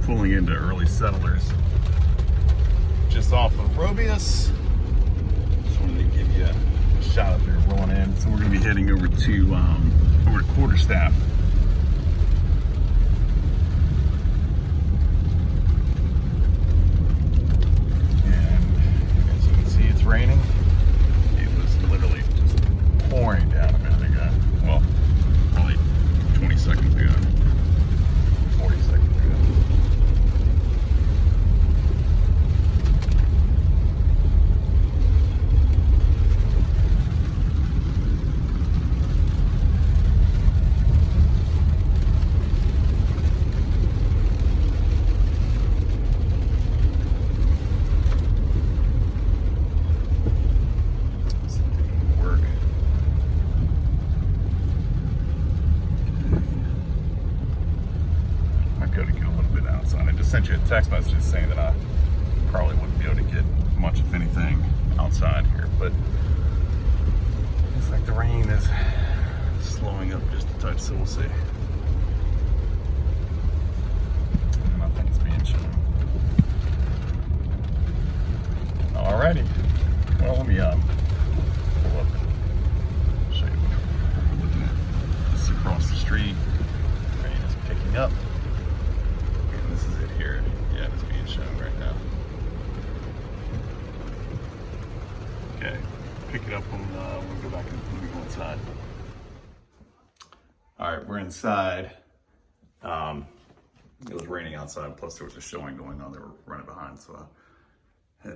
pulling into Early Settlers, just off of Robius. Just wanted to give you a shot of there rolling in. So we're going to be heading over to Quarterstaff. And as you can see, it's raining. It was literally just pouring down a minute ago. Well, probably 20 seconds ago. 40 seconds ago. Sent you a text message saying that I probably wouldn't be able to get much of anything outside here, but looks like the rain is slowing up just a touch, so we'll see. Nothing's being shown. Alrighty, well, let me pull up and show you what we're looking at. This is across the street. Rain is picking up. This is it here. Yeah, it's being shown right now. Okay, pick it up when we go back and when we go inside. All right, we're inside. It was raining outside, plus there was a showing going on. They were running behind, so I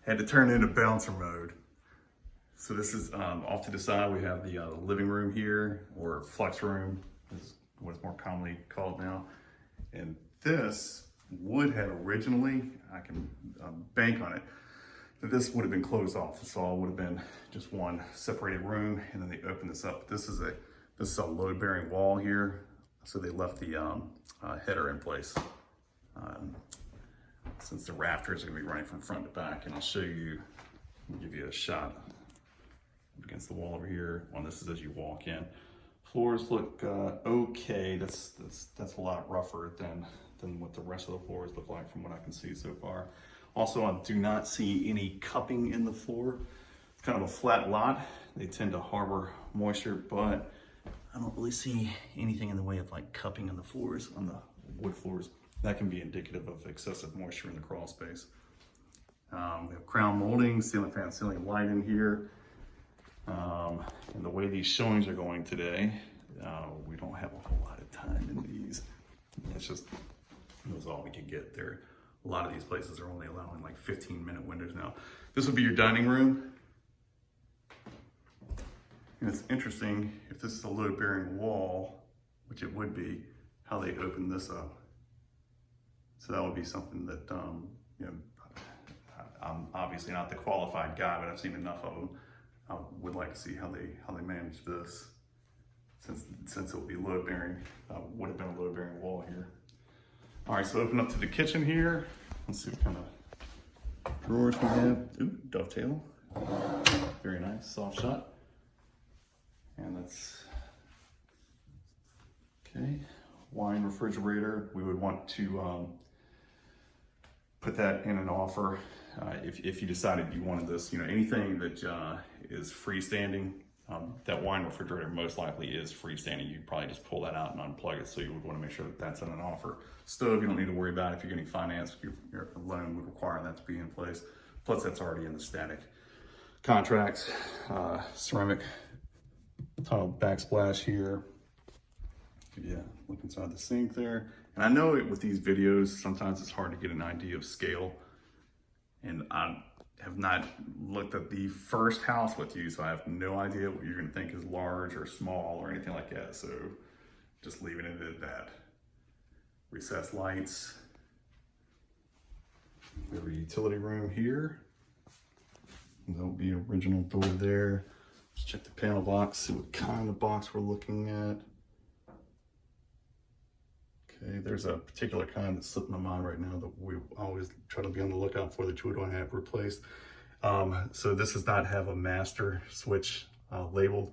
had to turn into bouncer mode. So this is off to the side. We have the living room here, or flex room, is what it's more commonly called now. And this would have originally, I can bank on it, that this would have been closed off. This all would have been just one separated room, and then they opened this up. This is a load-bearing wall here, so they left the header in place. Since the rafters are gonna be running from front to back, and I'll show you, give you a shot against the wall over here. Well, this is as you walk in. Floors look okay. That's a lot rougher than what the rest of the floors look like from what I can see so far. Also, I do not see any cupping in the floor. It's kind of a flat lot. They tend to harbor moisture, but I don't really see anything in the way of like cupping on the floors, on the wood floors. That can be indicative of excessive moisture in the crawl space. We have crown molding, ceiling fan, ceiling light in here. And the way these showings are going today, we don't have a whole lot of time in these. It's just, that's all we can get there. A lot of these places are only allowing like 15-minute windows now. This would be your dining room. And it's interesting, if this is a load-bearing wall, which it would be, how they open this up. So that would be something that, you know, I'm obviously not the qualified guy, but I've seen enough of them. I would like to see how they manage this, since it will be load bearing. Would have been a load bearing wall here. All right, so open up to the kitchen here. Let's see what kind of drawers we have. Ooh, dovetail. Very nice, soft shot. And that's okay. Wine refrigerator. We would want to put that in an offer. If you decided you wanted this, you know, anything that is freestanding, that wine refrigerator most likely is freestanding. You'd probably just pull that out and unplug it, so you would want to make sure that that's in an offer. Stove, you don't need to worry about. If you're getting financed, your loan would require that to be in place. Plus, that's already in the static contracts. Ceramic tile backsplash here. Yeah, look inside the sink there. And I know with these videos, sometimes it's hard to get an idea of scale. And I have not looked at the first house with you, so I have no idea what you're gonna think is large or small or anything like that. So just leaving it at that. Recessed lights. We have a utility room here. There'll be an original door there. Let's check the panel box, see what kind of box we're looking at. Okay, there's a particular kind that's slipping my mind right now that we always try to be on the lookout for that you would want to have replaced. So this does not have a master switch labeled.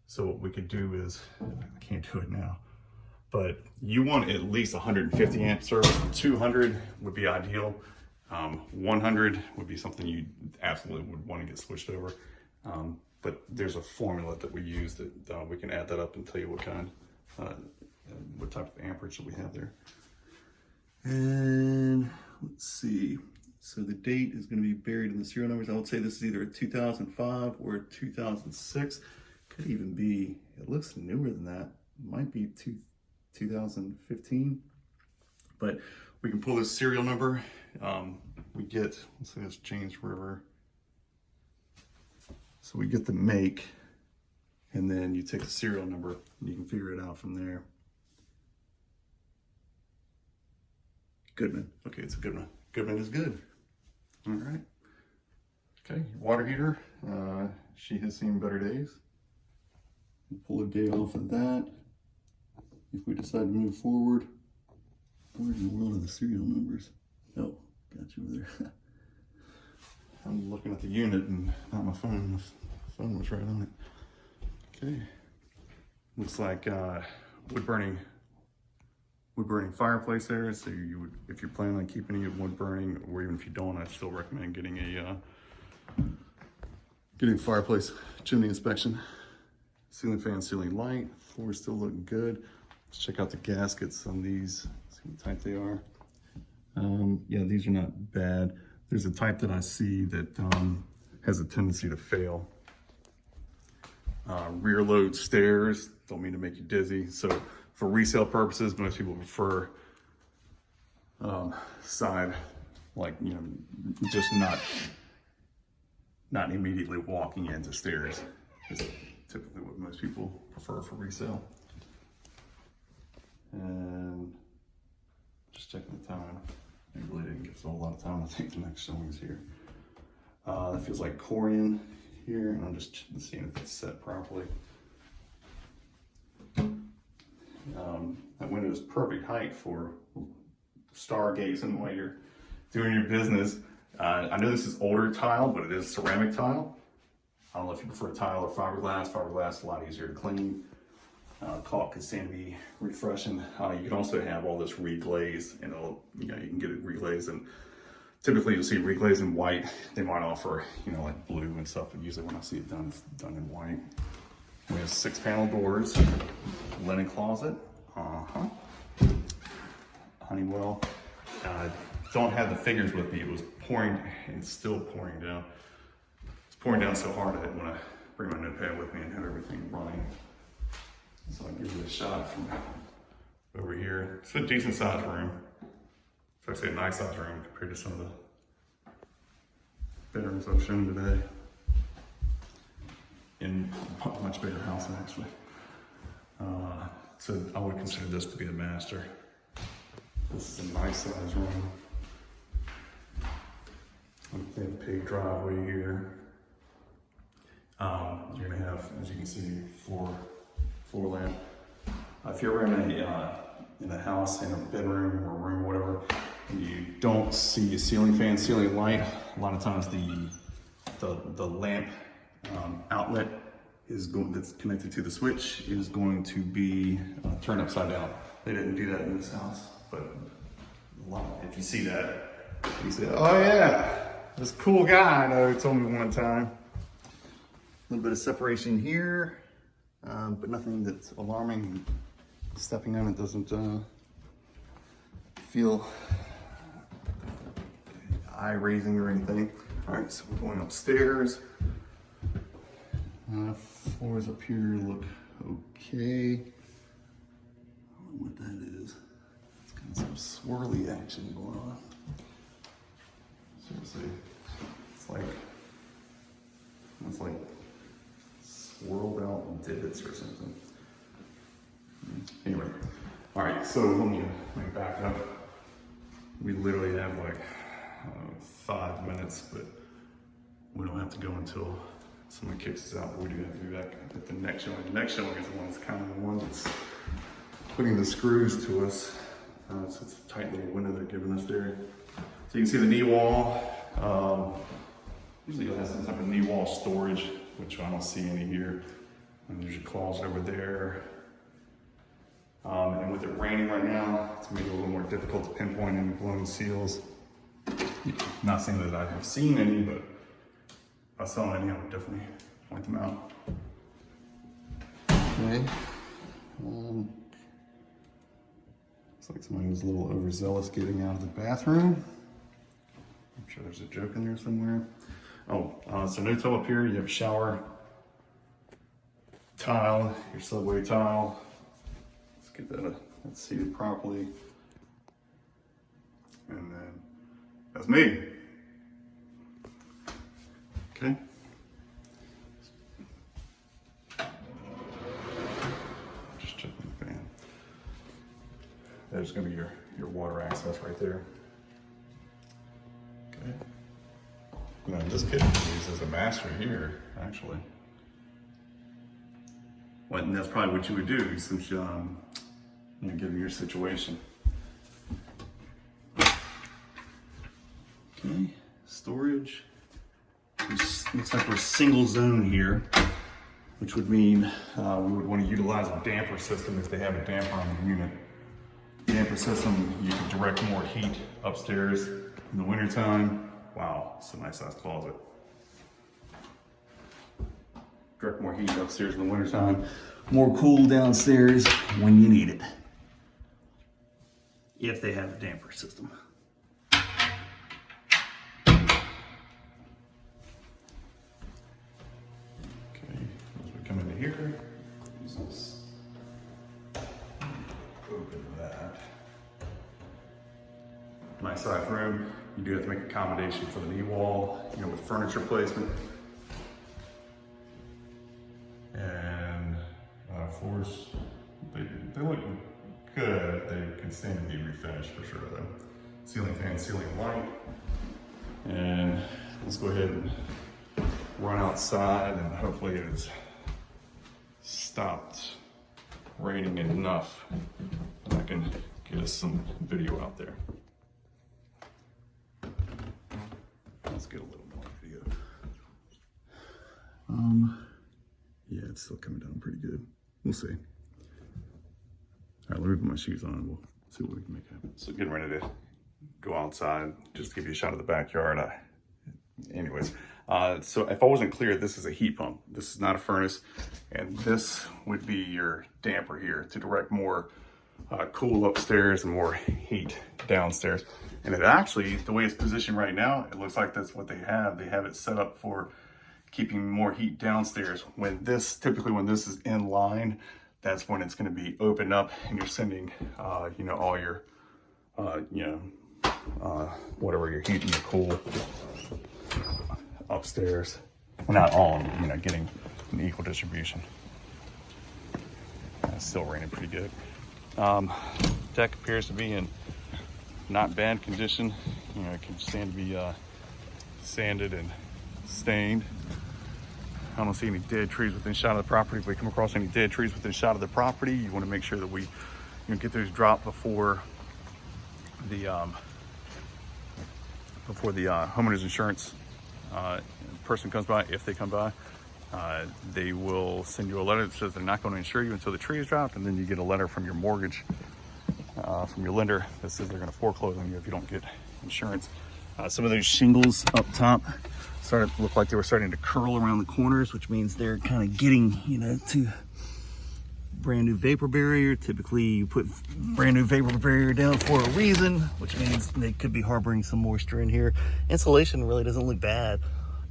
So what we could do is, I can't do it now. but you want at least 150 amp service. 200 would be ideal. 100 would be something you absolutely would want to get switched over. But there's a formula that we use that we can add that up and tell you what kind, what type of amperage that we have there. And let's see. So the date is going to be buried in the serial numbers. I would say this is either a 2005 or a 2006. Could even be, it looks newer than that. It might be 2015. But we can pull this serial number. We get, let's say it's James River. So we get the make, and then you take the serial number, and you can figure it out from there. Goodman. Okay, it's a Goodman. Goodman is good. All right. Okay, water heater. She has seen better days. We'll pull a date off of that. If we decide to move forward, where in the world are the serial numbers? Oh, got you over there. I'm looking at the unit and not my phone. My phone was right on it. Okay. Looks like wood burning fireplace there. So you would, if you're planning on keeping it wood burning, or even if you don't, I'd still recommend getting a fireplace chimney inspection. Ceiling fan, ceiling light. Floors still looking good. Let's check out the gaskets on these. See what type they are. Yeah, these are not bad. There's a type that I see that has a tendency to fail. Rear load stairs, don't mean to make you dizzy. So for resale purposes, most people prefer side, like, you know, just not immediately walking into stairs. Is typically what most people prefer for resale. And just checking the time. I really didn't give us a whole lot of time. I think the next showing is here. That feels like Corian here, and I'm just seeing if it's set properly. That window is perfect height for stargazing while you're doing your business. I know this is older tile, but it is ceramic tile. I don't know if you prefer tile or fiberglass. Fiberglass is a lot easier to clean. Caulk can stand to be refreshing. You can also have all this reglaze, and you can get it reglazed, and typically you'll see reglazed in white. They might offer, like blue and stuff, but usually when I see it done, it's done in white. We have 6-panel doors, linen closet, Honeywell. Don't have the figures with me. It was pouring, it's still pouring down. It's pouring down so hard I didn't want to bring my notepad with me and have everything running. So I'll give you a shot from over here. It's a decent sized room. It's actually a nice sized room compared to some of the bedrooms I've shown today. In a much bigger house, actually. So I would consider this to be the master. This is a nice sized room. They have a paved driveway here. You're gonna have, as you can see, floor lamp. If you're in a house, in a bedroom or room or whatever, and you don't see a ceiling fan, ceiling light, a lot of times the lamp outlet that's connected to the switch is going to be turned upside down. They didn't do that in this house, but if you see that, you say, "Oh yeah, this cool guy I know told me one time." A little bit of separation here, but nothing that's alarming. Stepping on it doesn't feel eye-raising or anything. All right, so we're going upstairs. Floors up here look okay. I don't know what that is. It's kind of some swirly action going on. Seriously, it's like swirled out divots or something. Anyway, all right, so let me back up. We literally have like 5 minutes, but we don't have to go until someone kicks us out. We do have to be back at the next showing. The next showing is the one that's kind of the one that's putting the screws to us. So it's a tight little window they're giving us there. So you can see the knee wall. Usually you'll have some type of knee wall storage, which I don't see any here. And there's your closet over there. And with it raining right now, it's made it a little more difficult to pinpoint any blown seals. Not saying that I have seen any, but if I saw any, I would definitely point them out. Okay. Looks like somebody was a little overzealous getting out of the bathroom. I'm sure there's a joke in there somewhere. So no tub up here. You have a shower tile, your subway tile. Let's get that seated properly. And then that's me. Okay. Just checking the fan. There's gonna be your water access right there. Okay. Now this kitchen is as a master here, actually. Well, and that's probably what you would do since given your situation. Okay, storage. Looks like we're single zone here, which would mean we would want to utilize a damper system if they have a damper on the unit. Damper system, you can direct more heat upstairs in the wintertime. Wow, it's a nice sized closet. Direct more heat upstairs in the wintertime. More cool downstairs when you need it. If they have a damper system. Come into here, open that. Nice size room. You do have to make accommodation for the knee wall, with furniture placement. And floors, they look good. They can stand to be refinished for sure though. Ceiling fan, ceiling light. And let's go ahead and run outside and hopefully it is stopped raining enough that I can get us some video out there. Let's get a little more video. Yeah, it's still coming down pretty good. We'll see. All right, let me put my shoes on and we'll see what we can make happen. So getting ready to go outside, just to give you a shot of the backyard. So if I wasn't clear, this is a heat pump. This is not a furnace. And this would be your damper here to direct more cool upstairs and more heat downstairs. And it actually, the way it's positioned right now, it looks like that's what they have. They have it set up for keeping more heat downstairs. Typically when this is in line, that's when it's gonna be opened up and you're sending, all your, whatever your heat and your cool upstairs. Well, not all, getting an equal distribution. It's still raining pretty good. Deck appears to be in not bad condition. It can stand to be sanded and stained. I don't see any dead trees within shot of the property. If we come across any dead trees within shot of the property, you want to make sure that we get those dropped before the homeowner's insurance person comes by. If they come by, they will send you a letter that says they're not going to insure you until the tree is dropped, and then you get a letter from your mortgage, from your lender that says they're going to foreclose on you if you don't get insurance. Some of those shingles up top started to look like they were starting to curl around the corners, which means they're kind of getting, to brand new vapor barrier. Typically you put brand new vapor barrier down for a reason, which means they could be harboring some moisture in here. Insulation really doesn't look bad.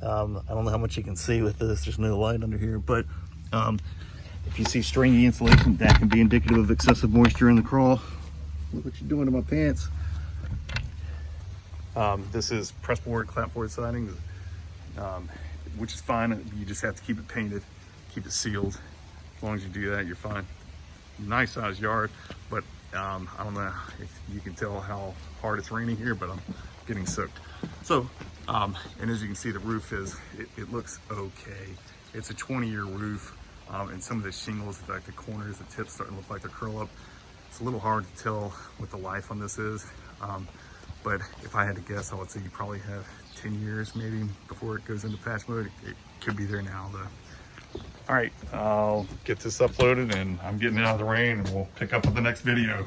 I don't know how much you can see with this. There's no light under here, but if you see stringy insulation, that can be indicative of excessive moisture in the crawl. Look what you're doing to my pants. This is pressboard, clapboard siding, which is fine. You just have to keep it painted, keep it sealed. As long as you do that, you're fine. Nice sized yard, but I don't know if you can tell how hard it's raining here, but I'm getting soaked. So, and as you can see, the roof it looks okay. It's a 20-year roof, and some of the shingles, in fact, the corners, the tips starting to look like they're curl up. It's a little hard to tell what the life on this is, but if I had to guess, I would say you probably have 10 years maybe before it goes into patch mode. It could be there now though. All right, I'll get this uploaded and I'm getting it out of the rain and we'll pick up with the next video.